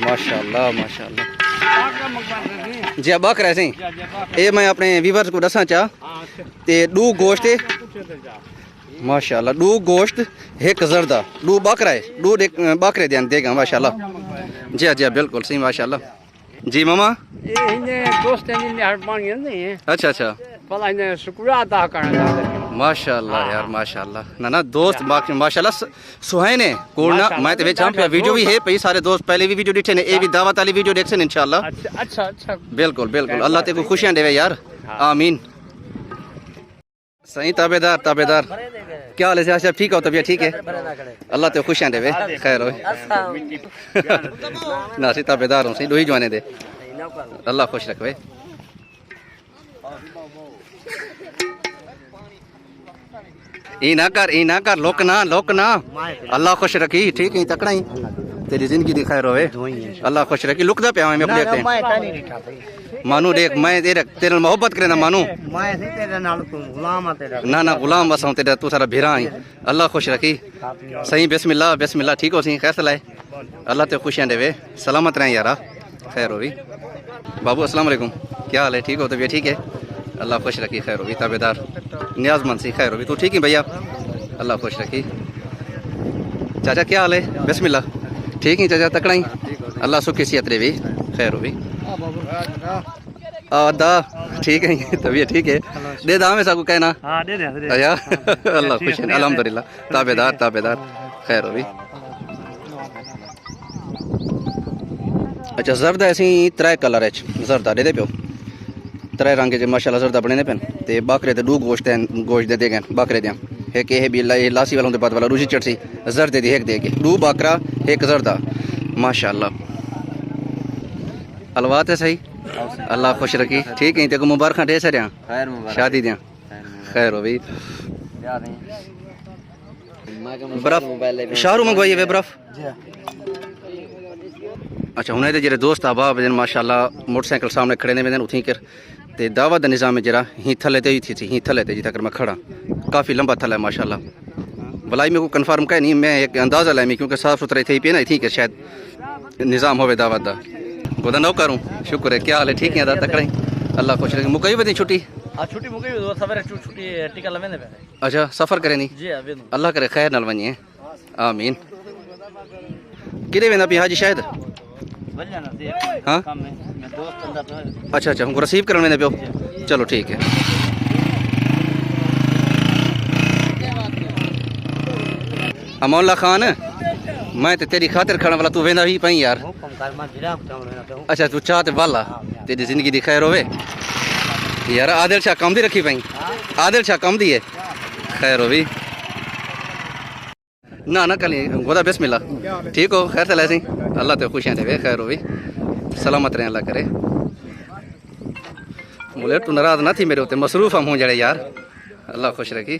माशाअल्लाह माशाअल्लाह जी बकरा है सही ये मैं अपने व्यूअर्स को दसा चाह ते दो गोश्त माशाअल्लाह दो गोश्त एक जरदा दो बकरा है दो बकरे देगा माशाअल्लाह जी जी बिल्कुल सही माशाअल्लाह जी मामा अच्छा अच्छा माशाअल्लाह यार माशाअल्लाह ना ना दोस्त माशाअल्लाह सुहाने कोलना मैं ते वेचां पे वीडियो भी है पई सारे दोस्त पहले भी वीडियो दिखे ने ए भी दावत वाली वीडियो देखसे इंशाअल्लाह अच्छा अच्छा बिल्कुल बिल्कुल अल्लाह ते को खुशियां देवे यार आमीन सही ताबेदार ताबेदार क्या हाल है साहब ठीक हो तबीयत ठीक है अल्लाह ते खुशियां देवे खैर हो ना सी ताबेदार हूं सी दो ही जवाने दे अल्लाह खुश रखे ई ना कर लोक ना अल्लाह खुश रखी ठीक है तकड़ा ही तेरी जिंदगी दी खैर होवे अल्लाह खुश रखी लुकदा पे मैं अपने देखते मानू देख मैं तेरे मोहब्बत करे मानू ना ना गुलाम बस हूं तेरा तू सारा भिरा ही अल्लाह खुश रखी सही बिस्मिल्लाह बिस्मिल्लाह ठीक हो सी खैर सलाए अल्लाह ते खुशियां देवे सलामत रहे यारा खैर होवी बाबू अस्सलाम वालेकुम क्या हाल है ठीक हो तबीयत ठीक है अल्लाह खुश रखी खैर होगी ताबेदार न्याजमंद सी खैर होगी तू ठीक है भैया अल्लाह खुश रखी चाचा क्या हाल है बिस्मिल्लाह ठीक है चाचा तकड़ा ही अल्लाह सुखी सेहत रे भी खैर होगी दा ठीक है तबीयत ठीक है दे दाम है सबको कहना अच्छा अल्लाह खुश है अल्हम्दुलिल्लाह ताबेदार ताबेदार खैर होगी अच्छा जरदा ऐसी त्रै कलर है जरदा दे दे पियो त्रै रंग के माशाल्लाह जरदा बने ने पेन ते बकरे ते दो गोश्त दे देंगे बकरे दियां एक ये भी लासी वालों के बाद वाला रूसी चटसी जरदे दी एक देगे दो बकरा एक जरदा माशाल्लाह अलवात है सही अल्लाह खुश रखी ठीक है तेको मुबारक दे सरिया शादी दियां खैर हो भाई बर्फ शाहरू मंगवाइए वे बर्फ अच्छा हुन दे जेरे दोस्त अहबाब जन माशाल्लाह मोटरसाइकिल सामने खड़े ने उठी कर ते दावा दा निज़ाम है जरा ही थले ते ही थी ही थले ते जितना कर मैं खड़ा काफ़ी लंबा थला है माशाल्लाह भलाई मेरे को कन्फर्म कह नहीं मैं एक अंदाज़ा लाया क्योंकि साफ़ सुथरा थी पे ना थी कि शायद निज़ाम होवे दावत दा गोदा नौ करूँ शुक्र है क्या हाल है ठीक है अदा तकड़ा अल्लाह खुश रखे मुकई बदी छुट्टी छुट्टी मुकई सवेरे छुट्टी टिका लवेंदे पे अच्छा सफ़र करे नहीं जी अल्लाह करे खैर नाल वञे आमीन किदे वेंदा पी हाजी शायद हाँ अच्छा अच्छा हमको रिसीव करने में पियो चलो ठीक है अमौला खान मैं ते तेरी खातिर खाने वाला तू वेंदा ही पई यार अच्छा तू चाहते वाला तेरी जिंदगी दी खैर होवे यार आदिल शाह कम दी रखी पई आदिल शाह कम दी है खैर होवी ना ना कल गोदा बिस्मिल्लाह ठीक हो खैर चला सी अल्लाह ते खुशियां देवे खैर होवी सलामत रहे अल्लाह करे बोले तू नाराज ना थी मेरे होते मसरूफ हम हूँ जड़े यार अल्लाह खुश रखी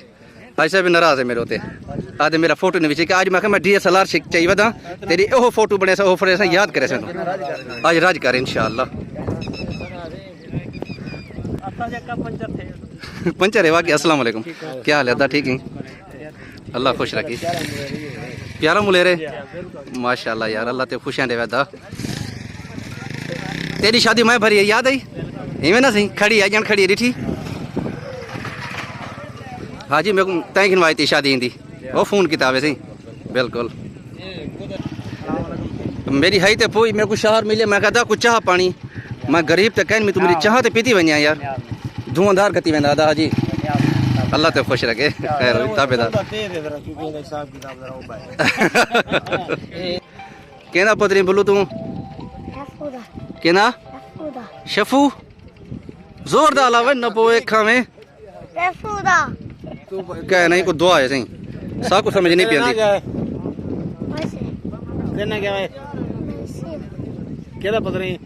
ऐसा भी नाराज है मेरे होते आज मेरा फोटो नहीं विचे कि आज मैं DSLR चाहिए बता तेरी ओह फोटो बने सा ओह ऐसा याद करे सन आज राज कर इंशाअल्लाह पंचर है वाकई अस्सलाम वालेकुम क्या हाल है अदा ठीक है अल्लाह खुश रखी प्यारा मुलेरे माशाल्लाह यार अल्लाह ते खुशियां देवे दा तेरी शादी मैं भरी है याद आई इवें ना सही खड़ी है जन खड़ी रिठी हाँ जी मेरे को तय खिनवाई थी शादी इंदी वो फ़ोन किताबे सही बिल्कुल मेरी है तो पोई मेरे को शहर मिले मैं कहता कुछ चाह पानी मैं गरीब तो कहन में तू मेरी चाह तो पीती वनिया यार धुआंधार गति वेंदा दादा जी अल्लाह ते खुश रखे खैर ताबेदार कहना पुत्री बोलू तू कहना शफू जोरदार लावे न पो एक में कह नहीं को दुआ है सही सा को समझ नहीं पियांदी कहना क्या है केदा पता नहीं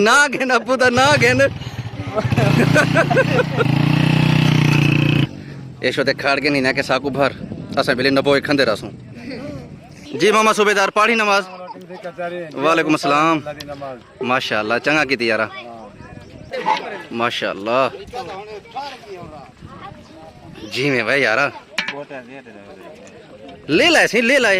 ना कहना पुता ना कहना ऐशो ते खाड़ के नहीं ना के साकू भर असा बिले नबो खंदे रसू जी मामा सूबेदार पढ़ी नमाज वालेकुम अस्सलाम माशाल्लाह चंगा की यारा माशाल्लाह जी में भाई यारा ले लाए सही ले लाए